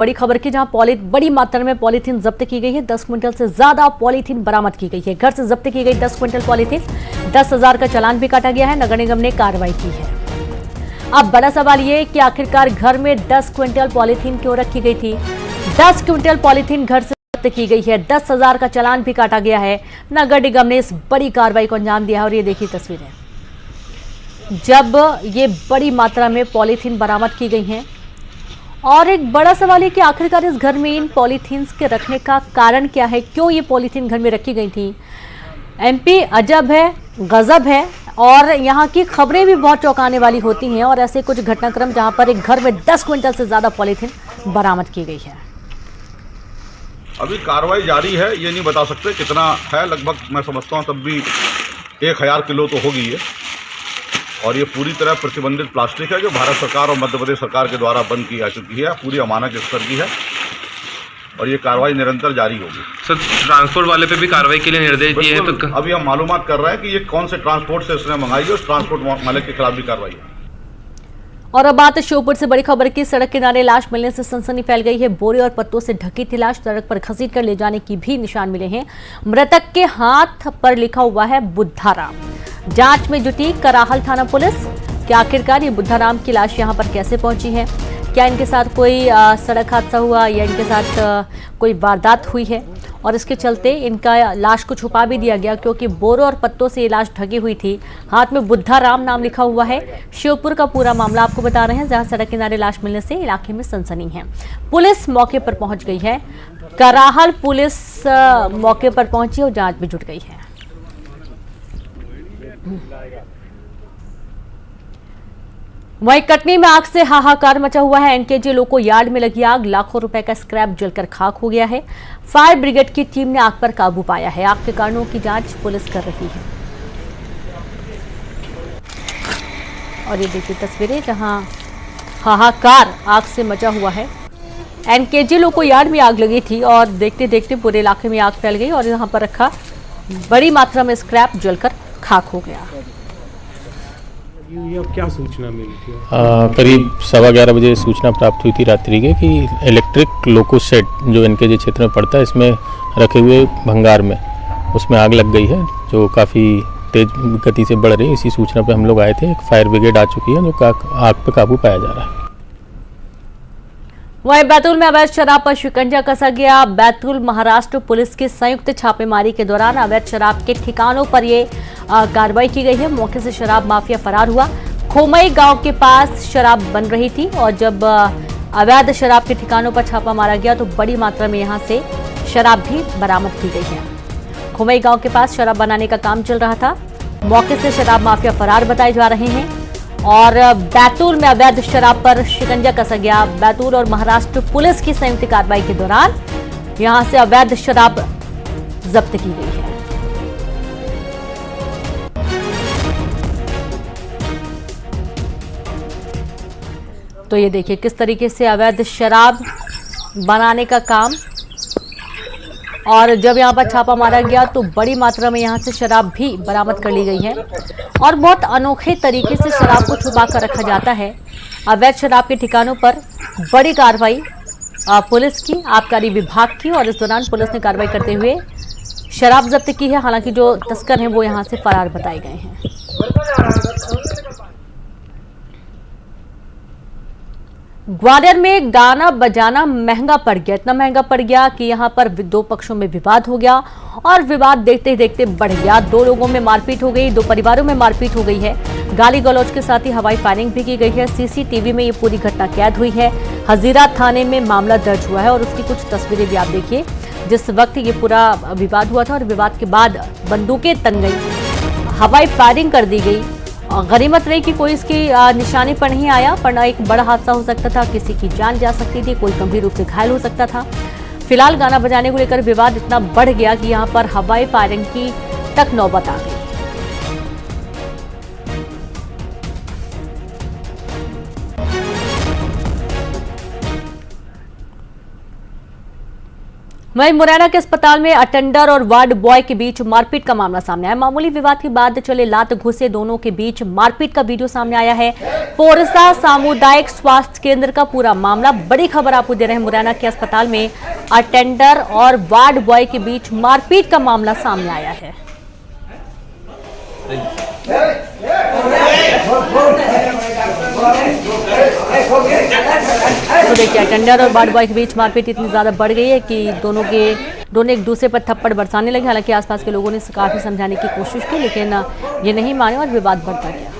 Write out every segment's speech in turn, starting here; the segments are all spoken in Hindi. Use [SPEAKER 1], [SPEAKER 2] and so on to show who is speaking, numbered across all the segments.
[SPEAKER 1] बड़ी खबर की जहां बड़ी मात्रा में पॉलीथीन जब्त की गई है। 10 क्विंटल से ज्यादा पॉलीथीन बरामद की गई है। घर से जब्त की गई 10 क्विंटल पॉलीथीन, 10,000 का चालान भी काटा गया है। नगर निगम ने कार्रवाई की है। अब बड़ा सवाल ये कि आखिरकार घर में 10 क्विंटल पॉलीथीन क्यों रखी गई थी। 10 क्विंटल पॉलीथीन घर से जब्त की गई है। 10,000 का चालान भी काटा गया है। नगर निगम ने इस बड़ी कार्रवाई को अंजाम दिया है। और ये देखिए तस्वीरें, जब ये बड़ी मात्रा में पॉलीथीन बरामद की गई हैं। और एक बड़ा सवाल है कि आखिरकार इस घर में इन पॉलीथीन्स के रखने का कारण क्या है, क्यों ये पॉलीथीन घर में रखी गई थी। एमपी अजब है, गजब है। और यहाँ की खबरें भी बहुत चौंकाने वाली होती हैं। और ऐसे कुछ घटनाक्रम जहाँ पर एक घर में 10 क्विंटल से ज्यादा पॉलीथीन बरामद की गई है।
[SPEAKER 2] अभी कार्रवाई जारी है, ये नहीं बता सकते कितना है। लगभग मैं समझता हूँ तब भी 1000 किलो तो होगी ये। और ये पूरी तरह प्रतिबंधित प्लास्टिक है जो भारत सरकार और मध्य प्रदेश सरकार के द्वारा बंद की जा चुकी है। पूरी अमानक स्तर की है और ये कार्रवाई निरंतर जारी होगी।
[SPEAKER 3] सर, ट्रांसपोर्ट वाले पे भी कार्रवाई के लिए निर्देश दिए हैं, तो
[SPEAKER 2] अभी हम मालूमात कर रहे हैं कि ये कौन से ट्रांसपोर्ट से उसने मंगाई है। उस ट्रांसपोर्ट मालिक के खिलाफ भी कार्रवाई है।
[SPEAKER 1] और अब बात श्योपुर से बड़ी खबर की। सड़क किनारे लाश मिलने से सनसनी फैल गई है। बोरे और पत्तों से ढकी थी लाश। सड़क पर घसीट कर ले जाने की भी निशान मिले हैं। मृतक के हाथ पर लिखा हुआ है बुद्धाराम। जांच में जुटी कराहल थाना पुलिस कि आखिरकार ये बुद्धाराम की लाश यहां पर कैसे पहुंची है। क्या इनके साथ कोई सड़क हादसा हुआ या इनके साथ कोई वारदात हुई है। और इसके चलते इनका लाश को छुपा भी दिया गया, क्योंकि बोरों और पत्तों से ये लाश ढकी हुई थी। हाथ में बुद्धाराम नाम लिखा हुआ है। श्योपुर का पूरा मामला आपको बता रहे हैं, जहां सड़क किनारे लाश मिलने से इलाके में सनसनी है। पुलिस मौके पर पहुंच गई है। कराहल पुलिस मौके पर पहुंची और जांच में जुट गई है। वहीं कटनी में आग से हाहाकार मचा हुआ है। एनकेजे लोको यार्ड में लगी आग, लाखों रुपए का स्क्रैप जलकर खाक हो गया है। फायर ब्रिगेड की टीम ने आग पर काबू पाया है। आग के कारणों की जांच पुलिस कर रही है। और ये देखिए तस्वीरें, जहां हाहाकार आग से मचा हुआ है। एनकेजे लोको यार्ड में आग लगी थी और देखते देखते पूरे इलाके में आग फैल गई और यहां पर रखा बड़ी मात्रा में स्क्रैप जलकर खाक हो गया।
[SPEAKER 4] ये अब क्या सूचना मिली थी?
[SPEAKER 5] करीब 11:15 बजे सूचना प्राप्त हुई थी रात्रि के कि इलेक्ट्रिक लोको सेट जो एनकेजे क्षेत्र में पड़ता है, इसमें रखे हुए भंगार में उसमें आग लग गई है, जो काफ़ी तेज गति से बढ़ रही है। इसी सूचना पर हम लोग आए थे। एक फायर ब्रिगेड आ चुकी है, जो आग पर काबू पाया जा रहा है।
[SPEAKER 1] वहीं बैतूल में अवैध शराब पर शिकंजा कसा गया। बैतूल महाराष्ट्र पुलिस की संयुक्त छापेमारी के दौरान अवैध शराब के ठिकानों पर ये कार्रवाई की गई है। मौके से शराब माफिया फरार हुआ। खोमई गांव के पास शराब बन रही थी और जब अवैध शराब के ठिकानों पर छापा मारा गया तो बड़ी मात्रा में यहां से शराब भी बरामद की गई है। खोमई गांव के पास शराब बनाने का काम चल रहा था। मौके से शराब माफिया फरार बताए जा रहे हैं। और बैतूल में अवैध शराब पर शिकंजा कसा गया। बैतूल और महाराष्ट्र पुलिस की संयुक्त कार्रवाई के दौरान यहां से अवैध शराब जब्त की गई है। तो ये देखिए किस तरीके से अवैध शराब बनाने का काम, और जब यहाँ पर छापा मारा गया तो बड़ी मात्रा में यहाँ से शराब भी बरामद कर ली गई है। और बहुत अनोखे तरीके से शराब को छुपा कर रखा जाता है। अवैध शराब के ठिकानों पर बड़ी कार्रवाई पुलिस की, आबकारी विभाग की, और इस दौरान पुलिस ने कार्रवाई करते हुए शराब जब्त की है। हालांकि जो तस्कर हैं वो यहाँ से फरार बताए गए हैं। ग्वालियर में गाना बजाना महंगा पड़ गया। इतना महंगा पड़ गया कि यहां पर दो पक्षों में विवाद हो गया और विवाद देखते देखते बढ़ गया। दो लोगों में मारपीट हो गई, दो परिवारों में मारपीट हो गई है। गाली गलौज के साथ ही हवाई फायरिंग भी की गई है। सीसीटीवी में ये पूरी घटना कैद हुई है। हजीरा थाने में मामला दर्ज हुआ है और उसकी कुछ तस्वीरें भी आप देखिए। जिस वक्त ये पूरा विवाद हुआ था और विवाद के बाद बंदूकें तन गई, हवाई फायरिंग कर दी गई। गनीमत रही कि कोई इसकी निशाने पर नहीं आया, पर एक बड़ा हादसा हो सकता था। किसी की जान जा सकती थी, कोई गंभीर रूप से घायल हो सकता था। फिलहाल गाना बजाने को लेकर विवाद इतना बढ़ गया कि यहां पर हवाई फायरिंग की तक नौबत आ गई। वहीं मुरैना के अस्पताल में अटेंडर और वार्ड बॉय के बीच मारपीट का मामला सामने आया। मामूली विवाद के बाद चले लात घुसे दोनों के बीच मारपीट का वीडियो सामने आया है। पोरसा सामुदायिक स्वास्थ्य केंद्र का पूरा मामला, बड़ी खबर आपको दे रहे हैं। मुरैना के अस्पताल में अटेंडर और वार्ड बॉय के बीच मारपीट का मामला सामने आया है। तो देखिए, अटेंडर और वार्ड बॉय के बीच मारपीट इतनी ज्यादा बढ़ गई है कि दोनों एक दूसरे पर थप्पड़ बरसाने लगे। हालांकि आसपास के लोगों ने काफी समझाने की कोशिश की, लेकिन ये नहीं माने और विवाद बढ़ता गया।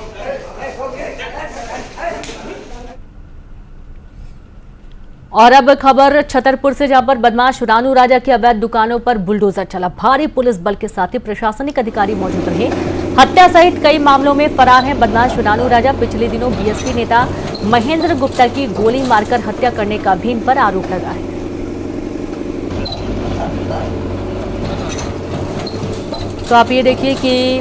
[SPEAKER 1] और अब खबर छतरपुर से, जहां पर बदमाश रानू राजा की अवैध दुकानों पर बुलडोजर चला। भारी पुलिस बल के साथ ही प्रशासनिक अधिकारी मौजूद रहे। हत्या सहित कई मामलों में फरार है बदमाश रानू राजा। पिछले दिनों बीएसपी नेता महेंद्र गुप्ता की गोली मारकर हत्या करने का भी इन पर आरोप लगा है। तो आप ये देखिए कि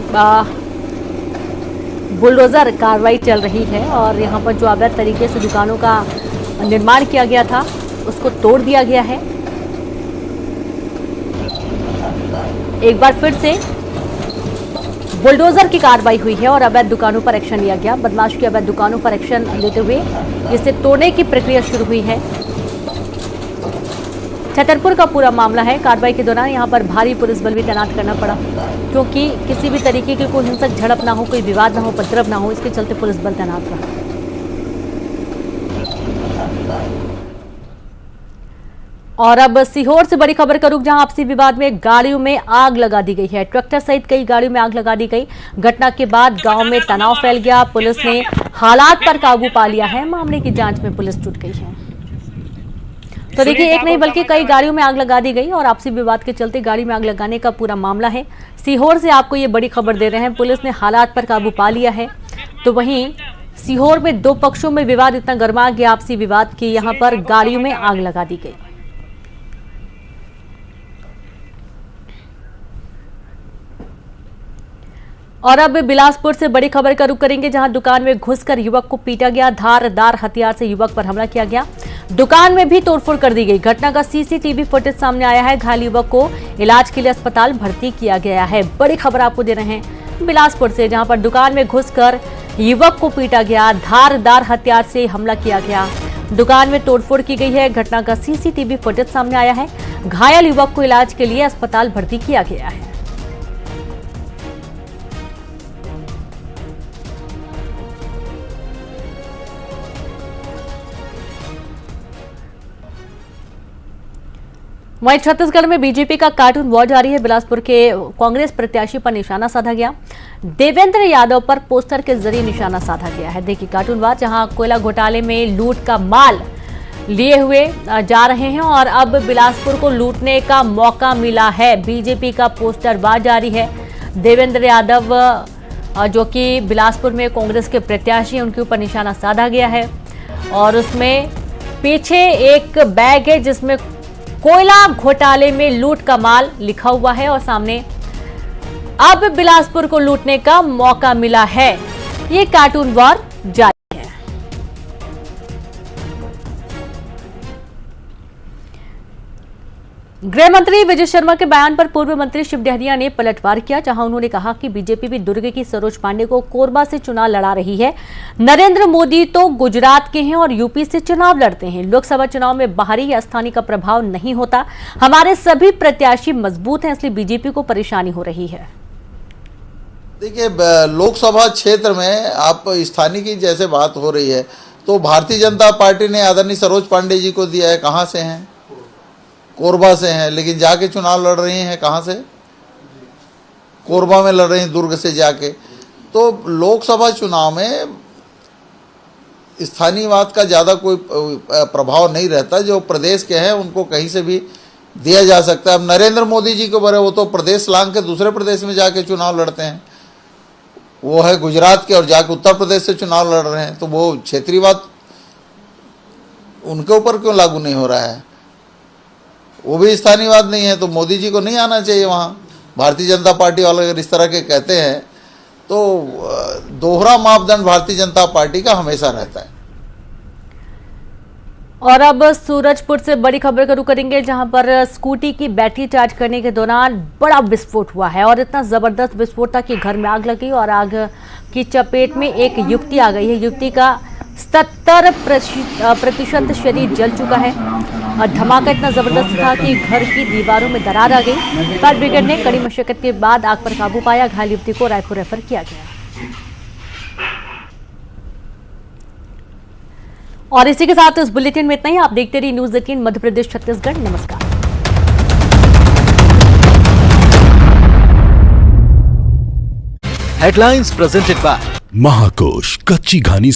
[SPEAKER 1] बुलडोजर कार्रवाई चल रही है और यहाँ पर जो अवैध तरीके से दुकानों का निर्माण किया गया था उसको तोड़ दिया गया है। एक बार फिर से बुलडोजर की कार्रवाई हुई है और अवैध दुकानों पर एक्शन लिया गया। बदमाश की अवैध दुकानों पर एक्शन लेते हुए इसे तोड़ने की प्रक्रिया शुरू हुई है। छतरपुर का पूरा मामला है। कार्रवाई के दौरान यहां पर भारी पुलिस बल भी तैनात करना पड़ा, क्योंकि किसी भी तरीके की कोई हिंसक झड़प ना हो, कोई विवाद ना हो, उपद्रव ना हो, इसके चलते पुलिस बल तैनात रहा। और अब सीहोर से बड़ी खबर का रुख, जहां आपसी विवाद में गाड़ियों में आग लगा दी गई है। ट्रैक्टर सहित कई गाड़ियों में आग लगा दी गई। घटना के बाद गांव में तनाव फैल गया। पुलिस ने हालात पर काबू पा लिया है। मामले की जांच में पुलिस जुट गई है। तो देखिए, एक नहीं बल्कि कई गाड़ियों में आग लगा दी गई और आपसी विवाद के चलते गाड़ी में आग लगाने का पूरा मामला है। सीहोर से आपको ये बड़ी खबर दे रहे हैं। पुलिस ने हालात पर काबू पा लिया है। तो वहीं सीहोर में दो पक्षों में विवाद इतना गर्मा गया आपसी विवाद की यहां पर गाड़ियों में आग लगा दी गई। और अब बिलासपुर से बड़ी खबर का रुख करेंगे, जहां दुकान में घुसकर युवक को पीटा गया। धारदार हथियार से युवक पर हमला किया गया। दुकान में भी तोड़फोड़ कर दी गई। घटना का सीसीटीवी फुटेज सामने आया है। घायल युवक को इलाज के लिए अस्पताल भर्ती किया गया है। बड़ी खबर आपको दे रहे हैं बिलासपुर से, जहां पर दुकान में घुसकर युवक को पीटा गया। धारदार हथियार से हमला किया गया। दुकान में तोड़फोड़ की गई है। घटना का सीसीटीवी फुटेज सामने आया है। घायल युवक को इलाज के लिए अस्पताल भर्ती किया गया है। वहीं छत्तीसगढ़ में बीजेपी का कार्टून वॉर जारी है। बिलासपुर के कांग्रेस प्रत्याशी पर निशाना साधा गया। देवेंद्र यादव पर पोस्टर के जरिए निशाना साधा गया है। देखिए, कार्टून वॉर, जहां कोयला घोटाले में लूट का माल लिए हुए जा रहे हैं और अब बिलासपुर को लूटने का मौका मिला है। बीजेपी का पोस्टर वॉर जारी है। देवेंद्र यादव जो कि बिलासपुर में कांग्रेस के प्रत्याशी हैं, उनके ऊपर निशाना साधा गया है और उसमें पीछे एक बैग है जिसमें कोयला घोटाले में लूट का माल लिखा हुआ है और सामने अब बिलासपुर को लूटने का मौका मिला है। ये कार्टून वॉर जारी है। गृह मंत्री विजय शर्मा के बयान पर पूर्व मंत्री शिव डहरिया ने पलटवार किया, जहां उन्होंने कहा कि बीजेपी भी दुर्ग की सरोज पांडे को कोरबा से चुनाव लड़ा रही है। नरेंद्र मोदी तो गुजरात के हैं और यूपी से चुनाव लड़ते हैं। लोकसभा चुनाव में बाहरी या स्थानीय का प्रभाव नहीं होता। हमारे सभी प्रत्याशी मजबूत हैं, इसलिए बीजेपी को परेशानी हो रही है।
[SPEAKER 4] देखिए, लोकसभा क्षेत्र में आप स्थानीय की जैसे बात हो रही है तो भारतीय जनता पार्टी ने आदरणीय सरोज पांडे जी को दिया है। कहाँ से हैं? कोरबा से हैं, लेकिन जाके चुनाव लड़ रही हैं कहाँ से? कोरबा में लड़ रही हैं, दुर्ग से जाके। तो लोकसभा चुनाव में स्थानीयवाद का ज़्यादा कोई प्रभाव नहीं रहता। जो प्रदेश के हैं उनको कहीं से भी दिया जा सकता है। अब नरेंद्र मोदी जी को बड़े, वो तो प्रदेश लांग के दूसरे प्रदेश में जाके चुनाव लड़ते हैं। वो है गुजरात के और जाके उत्तर प्रदेश से चुनाव लड़ रहे हैं, तो वो क्षेत्रीयवाद उनके ऊपर क्यों लागू नहीं हो रहा है? वो भी स्थानीयवाद नहीं है, तो मोदी जी को नहीं आना चाहिए वहाँ। भारतीय जनता पार्टी वाले अगर इस तरह के कहते हैं तो दोहरा मापदंड भारतीय जनता पार्टी का हमेशा रहता है।
[SPEAKER 1] और अब सूरजपुर से बड़ी खबर का रुख करेंगे, जहां पर स्कूटी की बैटरी चार्ज करने के दौरान बड़ा विस्फोट हुआ है और इतना जबरदस्त विस्फोट था कि घर में आग लगी और आग की चपेट में एक युवती आ गई है। युवती का 70% शरीर जल चुका है और धमाका इतना जबरदस्त था कि घर की दीवारों में दरार आ गई। फायर ब्रिगेड ने कड़ी मशक्कत के बाद आग पर काबू पाया। घायल युवती को रायपुर रेफर किया गया। और इसी के साथ इस बुलेटिन में इतना ही। आप देखते रहिए न्यूज़ 18 मध्य प्रदेश छत्तीसगढ़। नमस्कार।
[SPEAKER 6] हेडलाइंस प्रेजेंटेड बाय
[SPEAKER 7] महाकोश कच्ची घानी